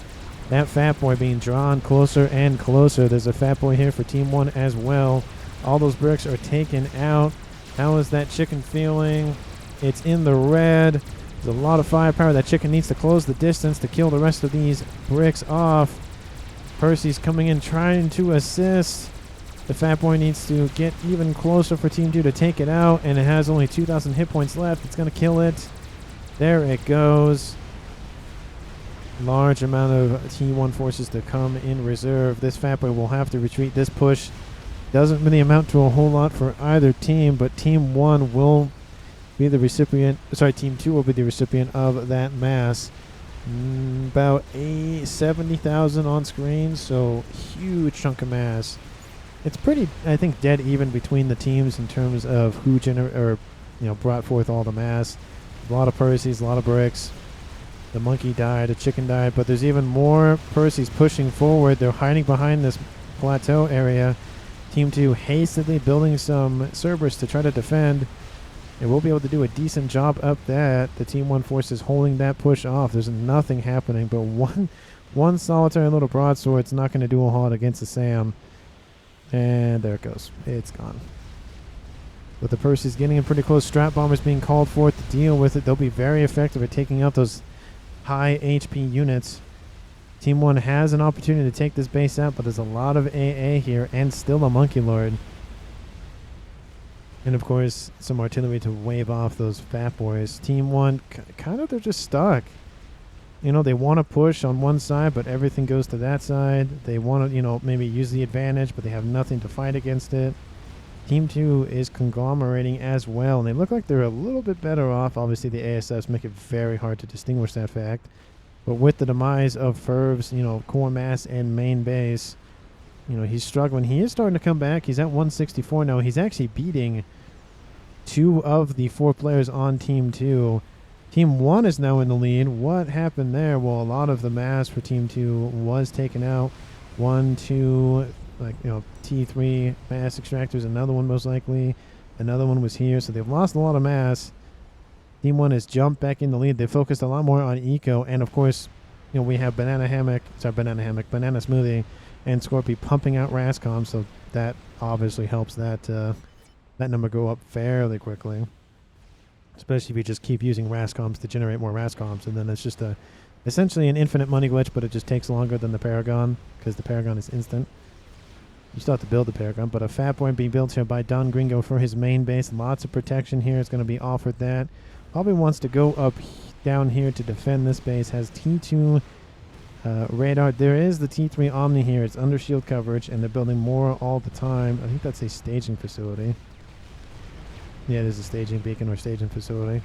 That Fat Boy being drawn closer and closer. There's a Fat Boy here for Team 1 as well. All those bricks are taken out. How is that chicken feeling? It's in the red. There's a lot of firepower. That chicken needs to close the distance to kill the rest of these bricks off. Percy's coming in trying to assist. The Fat Boy needs to get even closer for Team 2 to take it out, and it has only 2,000 hit points left. It's going to kill it. There it goes. Large amount of T1 forces to come in reserve. This Fat Boy will have to retreat. This push doesn't really amount to a whole lot for either team, but Team 1 will be the recipient. Sorry, Team 2 will be the recipient of that mass. About 70,000 on screen, so huge chunk of mass. It's pretty, I think, dead even between the teams in terms of who brought forth all the mass. A lot of Percys, a lot of bricks. The monkey died, a chicken died, but there's even more Percys pushing forward. They're hiding behind this plateau area. Team 2 hastily building some Cerberus to try to defend. And we'll be able to do a decent job up that. The Team 1 force is holding that push off. There's nothing happening, but one solitary little broadsword's not going to do a whole lot against the Sam. And there it goes. It's gone. But the Percy's getting in pretty close. Strap bombers being called for to deal with it. They'll be very effective at taking out those high HP units. Team 1 has an opportunity to take this base out, but there's a lot of AA here and still a Monkey Lord. And of course, some artillery to wave off those Fat Boys. Team 1, they're just stuck. You know, they want to push on one side, but everything goes to that side. They want to, maybe use the advantage, but they have nothing to fight against it. Team 2 is conglomerating as well, and they look like they're a little bit better off. Obviously, the ASFs make it very hard to distinguish that fact. But with the demise of Ferv's, core mass and main base, he's struggling. He is starting to come back. He's at 164 now. He's actually beating 2 of the 4 players on Team 2. Team 1 is now in the lead. What happened there? Well, a lot of the mass for Team 2 was taken out. 1, 2, T3 mass extractors. Another one most likely. Another one was here. So they've lost a lot of mass. Team 1 has jumped back in the lead. They focused a lot more on eco. And of course, we have Banana Smoothie and Scorpy pumping out Rascom. So that obviously helps that number go up fairly quickly. Especially if you just keep using Rascoms to generate more Rascoms, and then it's just essentially an infinite money glitch, but it just takes longer than the Paragon, because the Paragon is instant. You still have to build the Paragon, but a Fat Boy being built here by Don Gringo for his main base. Lots of protection here is going to be offered that. Probably wants to go up down here to defend this base. Has T2 radar. There is the T3 Omni here. It's under shield coverage, and they're building more all the time. I think that's a staging facility. Yeah, it is a staging beacon or staging facility.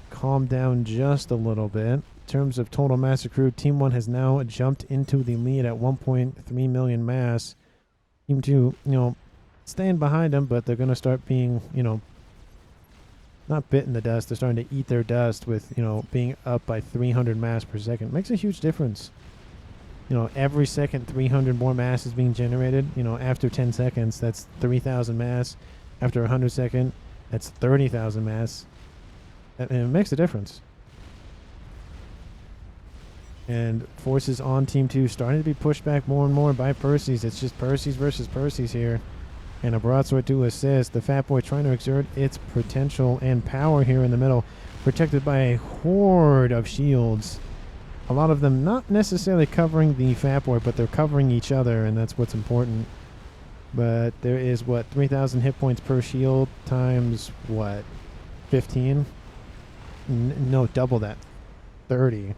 Calm down just a little bit. In terms of total mass accrued, Team 1 has now jumped into the lead at 1.3 million mass. Team 2, staying behind them, but they're going to start being, not bit in the dust. They're starting to eat their dust with, being up by 300 mass per second. Makes a huge difference. Every second 300 more mass is being generated. After 10 seconds, that's 3,000 mass. After 100 seconds, that's 30,000 mass. And it makes a difference. And forces on Team 2 starting to be pushed back more and more by Percy's. It's just Percy's versus Percy's here. And a broadsword to assist. The Fat Boy trying to exert its potential and power here in the middle. Protected by a horde of shields. A lot of them not necessarily covering the Fat Boy, but they're covering each other, and that's what's important. But there is, 3,000 hit points per shield times, 15? No, double that. 30.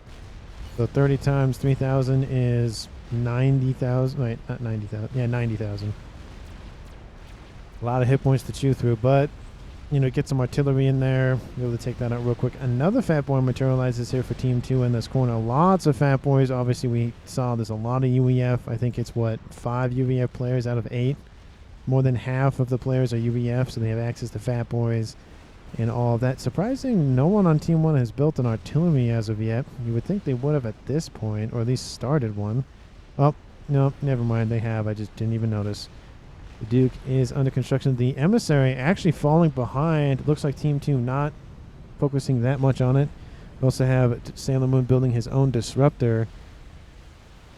So 30 times 3,000 is 90,000. Wait, not 90,000. Yeah, 90,000. A lot of hit points to chew through, but, get some artillery in there. Be able to take that out real quick. Another Fat Boy materializes here for Team 2 in this corner. Lots of Fat Boys. Obviously, we saw there's a lot of UEF. I think it's, 5 UEF players out of 8. More than half of the players are UEF, so they have access to Fat Boys and all of that. Surprising, no one on Team 1 has built an artillery as of yet. You would think they would have at this point, or at least started one. Oh, no, never mind. They have. I just didn't even notice. The Duke is under construction. The Emissary actually falling behind. Looks like Team 2 not focusing that much on it. We also have Sailor Moon building his own Disruptor.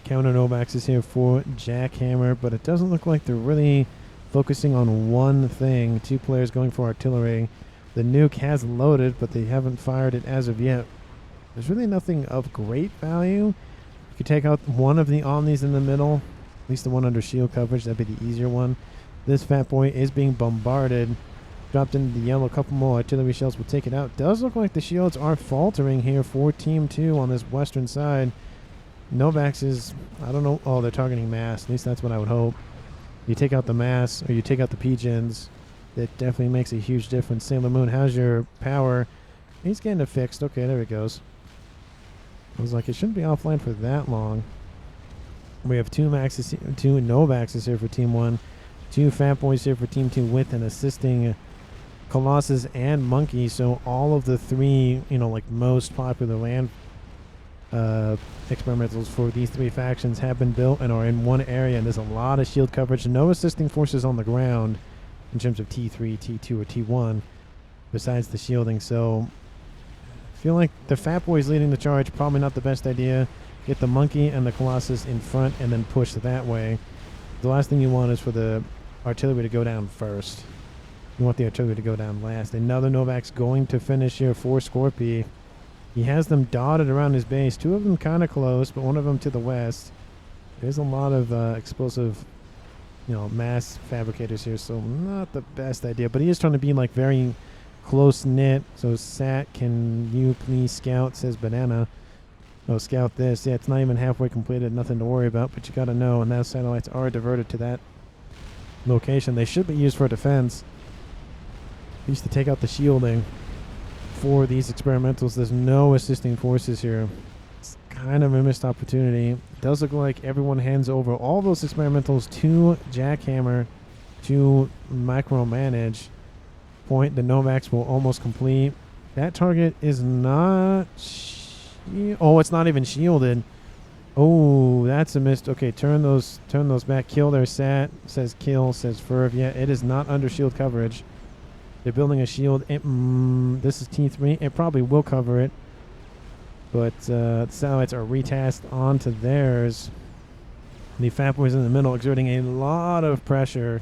counter Novax is here for Jackhammer, but it doesn't look like they're really focusing on one thing. 2 players going for artillery. The nuke has loaded, but they haven't fired it as of yet. There's really nothing of great value. You could take out one of the Omnis in the middle, at least the one under shield coverage. That'd be the easier one. This fat boy is being bombarded. Dropped into the yellow. A couple more artillery shells will take it out. Does look like the shields are faltering here for Team 2 on this western side. Novax is, I don't know. Oh, they're targeting mass. At least that's what I would hope. You take out the mass, or you take out the pigeons. That definitely makes a huge difference. Sailor Moon, how's your power? He's getting it fixed. Okay, there it goes. I was like, it shouldn't be offline for that long. We have 2 Novaxes here for Team 1. 2 Fat Boys here for Team 2 with an assisting Colossus and Monkey. So all of the 3, like most popular land experimentals for these 3 factions have been built and are in one area, and there's a lot of shield coverage. No assisting forces on the ground in terms of T3, T2, or T1 besides the shielding. So I feel like the Fat Boys leading the charge, probably not the best idea. Get the Monkey and the Colossus in front and then push that way. The last thing you want is for the artillery to go down first. You want the artillery to go down last. Another Novax going to finish here for Scorpy. He has them dotted around his base. 2 of them kind of close, but one of them to the west. There's a lot of explosive, mass fabricators here, so not the best idea. But he is trying to be like very close-knit. So Sat, can you please scout, says Banana. Oh, scout this. Yeah, it's not even halfway completed. Nothing to worry about, but you got to know. And those satellites are diverted to that location. They should be used for defense. Used to take out the shielding for these experimentals. There's no assisting forces here. It's kind of a missed opportunity. It does look like everyone hands over all those experimentals to Jackhammer to micromanage. Point, the Novax will almost complete. That target is not... Oh, it's not even shielded. Oh, that's a miss. Okay, turn those back. Kill their Sat. Says kill, says Ferv. Yeah, it is not under shield coverage. They're building a shield. This is T3. It probably will cover it. But the satellites are retasked onto theirs. The Fat Boy's in the middle, exerting a lot of pressure.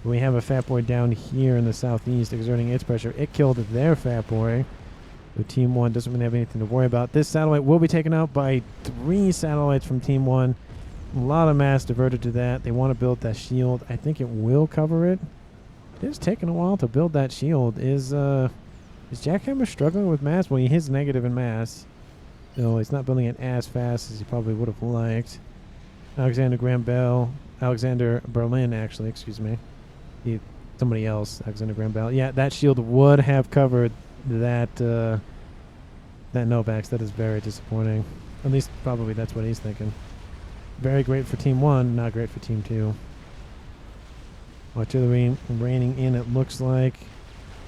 We have a Fat Boy down here in the southeast exerting its pressure. It killed their Fat Boy. So Team 1 doesn't really have anything to worry about. This satellite will be taken out by 3 satellites from Team 1. A lot of mass diverted to that. They want to build that shield. I think it will cover it. It's taking a while to build that shield. Is Jackhammer struggling with mass? Well, he is negative in mass. No, he's not building it as fast as he probably would have liked. Alexander Berlin, actually, excuse me. Somebody else, Alexander Graham Bell. Yeah, that shield would have covered that Novax. That is very disappointing. At least probably that's what he's thinking. Very great for Team 1, not great for Team 2. Artillery raining in, it looks like.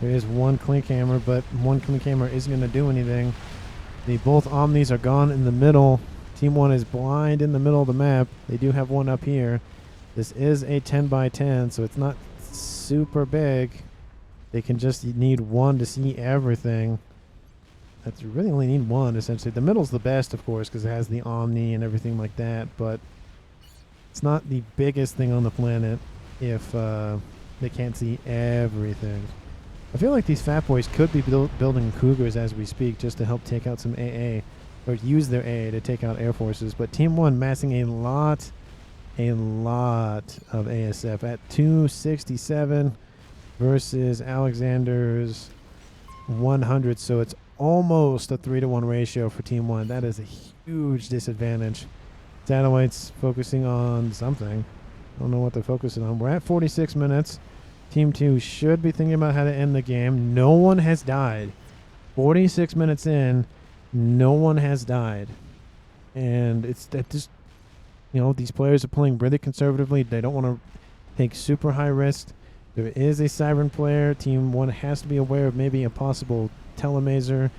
There is one Clink Hammer, but one Clink Hammer isn't going to do anything. Both Omnis are gone in the middle. Team 1 is blind in the middle of the map. They do have one up here. This is a 10 by 10, so it's not super big. They can just need one to see everything. That's really only need one, essentially. The middle's the best, of course, because it has the Omni and everything like that, but it's not the biggest thing on the planet if they can't see everything. I feel like these Fat Boys could be building Cougars as we speak, just to help take out some AA, or use their AA to take out air forces. But Team 1 massing a lot of ASF at 267 versus Alexander's 100, so it's almost a 3-to-1 ratio for Team 1. That is a huge disadvantage. Satellites focusing on something. I don't know what they're focusing on. We're at 46 minutes. Team 2 should be thinking about how to end the game. No one has died. 46 minutes in, no one has died. And it's that just, these players are playing really conservatively. They don't want to take super high risk. There is a Siren player. Team 1 has to be aware of maybe a possible telemazer.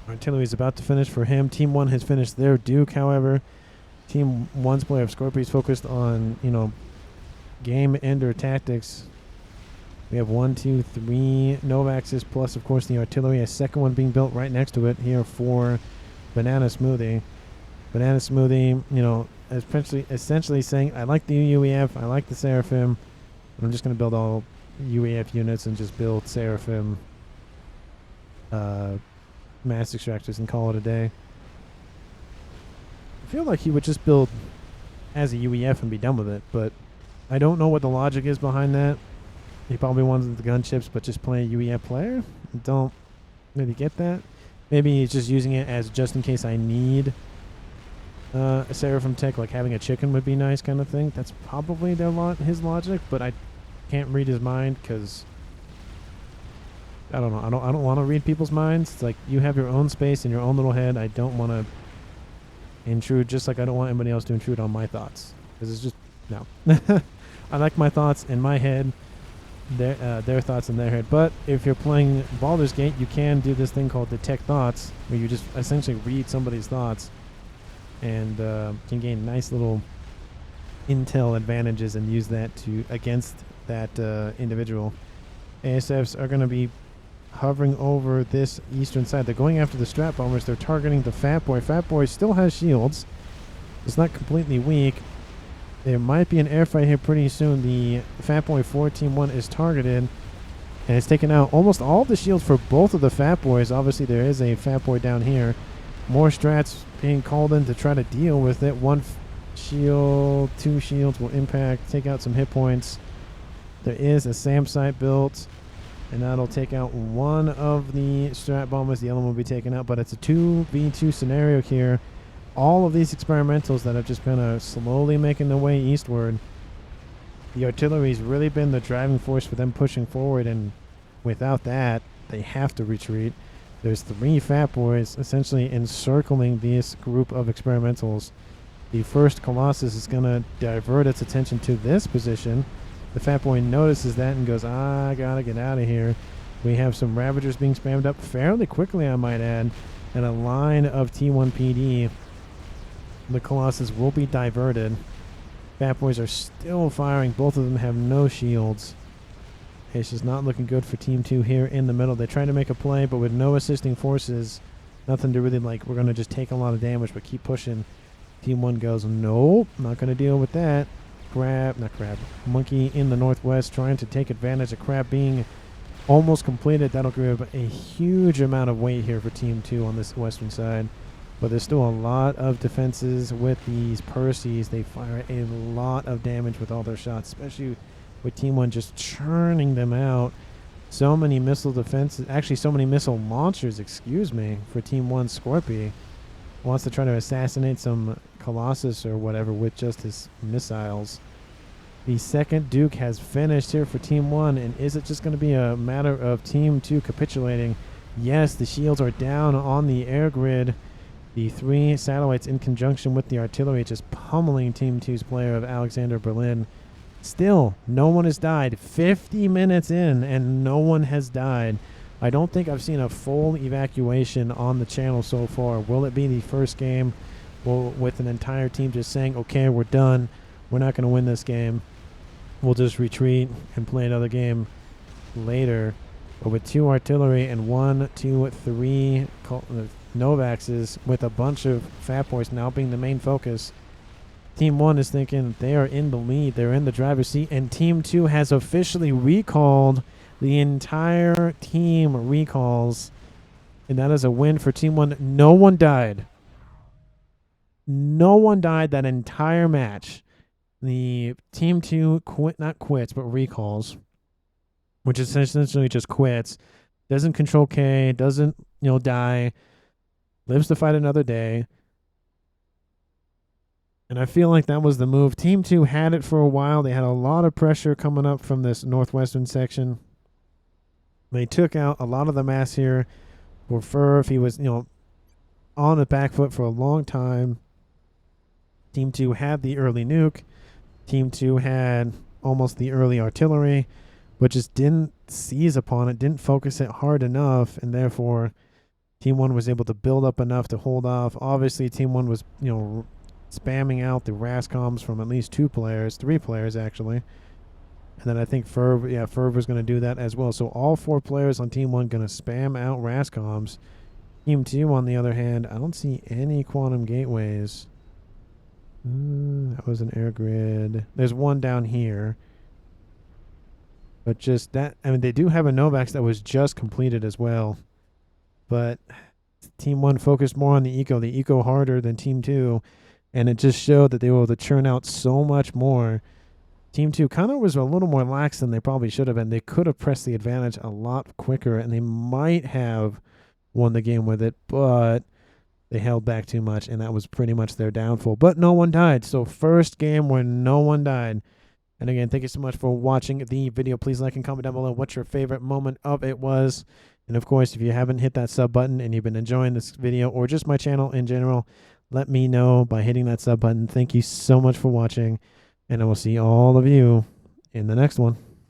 Artillery is about to finish for him. Team 1 has finished their Duke, however. Team 1's player of Scorpio is focused on, game ender tactics. We have 1, 2, 3 Novaxes, plus, of course, the artillery. A second one being built right next to it here for Banana Smoothie. Banana Smoothie, you know, essentially saying, I like the UEF, I like the Seraphim, I'm just going to build all UEF units and just build Seraphim mass extractors and call it a day. I feel like he would just build as a UEF and be done with it, but I don't know what the logic is behind that. He probably wanted the gun chips, but just play a UEF player. Don't really get that. Maybe he's just using it as just in case I need a Seraphim tech, like having a chicken would be nice kind of thing. That's probably his logic, but I can't read his mind because I don't know. I don't want to read people's minds. It's like you have your own space in your own little head. I don't want to intrude, just like I don't want anybody else to intrude on my thoughts, because it's just no. I like my thoughts in my head, their thoughts in their head. But if you're playing Baldur's Gate, you can do this thing called detect thoughts, where you just essentially read somebody's thoughts and can gain nice little intel advantages and use that to against that individual. ASFs are going to be hovering over this eastern side. They're going after the Strat Bombers. They're targeting the Fat Boy. Fat Boy still has shields. It's not completely weak. There might be an air fight here pretty soon. The Fat Boy 4 Team 1 is targeted, and it's taken out almost all of the shields for both of the Fat Boys. Obviously, there is a Fat Boy down here. More strats being called in to try to deal with it. One shield, two shields will impact, take out some hit points. There is a SAM site built, and that'll take out one of the Strat Bombers. The other one will be taken out, but it's a 2v2 scenario here. All of these experimentals that have just been slowly making their way eastward. The artillery's really been the driving force for them pushing forward, and without that, they have to retreat. There's 3 Fat Boys essentially encircling this group of experimentals. The first Colossus is going to divert its attention to this position. The Fat Boy notices that and goes, I gotta get out of here. We have some Ravagers being spammed up fairly quickly, I might add, and a line of T1 PD. The Colossus will be diverted. Fat Boys are still firing. Both of them have no shields. It's just not looking good for Team 2 here in the middle. They're trying to make a play, but with no assisting forces, nothing to really like, we're going to just take a lot of damage, but keep pushing. Team 1 goes, nope, not going to deal with that. Monkey in the northwest trying to take advantage of Crab being almost completed. That'll give a huge amount of weight here for Team 2 on this western side. But there's still a lot of defenses with these Perseus. They fire a lot of damage with all their shots, especially with Team 1 just churning them out. So many missile defenses, actually so many missile launchers, excuse me, for Team 1 Scorpy. Wants to try to assassinate some Colossus or whatever with just his missiles. The second Duke has finished here for Team 1, and is it just going to be a matter of Team 2 capitulating? Yes, the shields are down on the air grid. The 3 satellites in conjunction with the artillery just pummeling Team 2's player of Alexander Berlin. Still, no one has died. 50 minutes in, and no one has died. I don't think I've seen a full evacuation on the channel so far. Will it be the first game with an entire team just saying, okay, we're done. We're not going to win this game. We'll just retreat and play another game later. But with 2 artillery and 1, 2, 3 Novaxes with a bunch of Fat Boys now being the main focus, Team 1 is thinking they are in the lead. They're in the driver's seat. And Team 2 has officially recalled. The entire team recalls. And that is a win for Team 1. No one died. No one died that entire match. The Team 2 not quits, but recalls. Which is essentially just quits. Doesn't control K. Doesn't, die. Lives to fight another day. And I feel like that was the move. Team 2 had it for a while. They had a lot of pressure coming up from this northwestern section. They took out a lot of the mass here for Furf. He was, on the back foot for a long time. Team 2 had the early nuke. Team 2 had almost the early artillery, but just didn't seize upon it, didn't focus it hard enough, and therefore Team 1 was able to build up enough to hold off. Obviously, Team 1 was, spamming out the RASCOMs from at least 2 players, 3 players actually. And then I think Ferv was going to do that as well. So all 4 players on Team 1 going to spam out RASCOMs. Team 2, on the other hand, I don't see any quantum gateways. That was an air grid. There's one down here. But just that, I mean, they do have a Novax that was just completed as well. But Team 1 focused more on the eco harder than Team 2. And it just showed that they were able to churn out so much more. Team 2 kind of was a little more lax than they probably should have been. They could have pressed the advantage a lot quicker, and they might have won the game with it, but they held back too much, and that was pretty much their downfall. But no one died, so first game where no one died. And again, thank you so much for watching the video. Please like and comment down below what your favorite moment of it was. And of course, if you haven't hit that sub button and you've been enjoying this video or just my channel in general, let me know by hitting that sub button. Thank you so much for watching, and I will see all of you in the next one.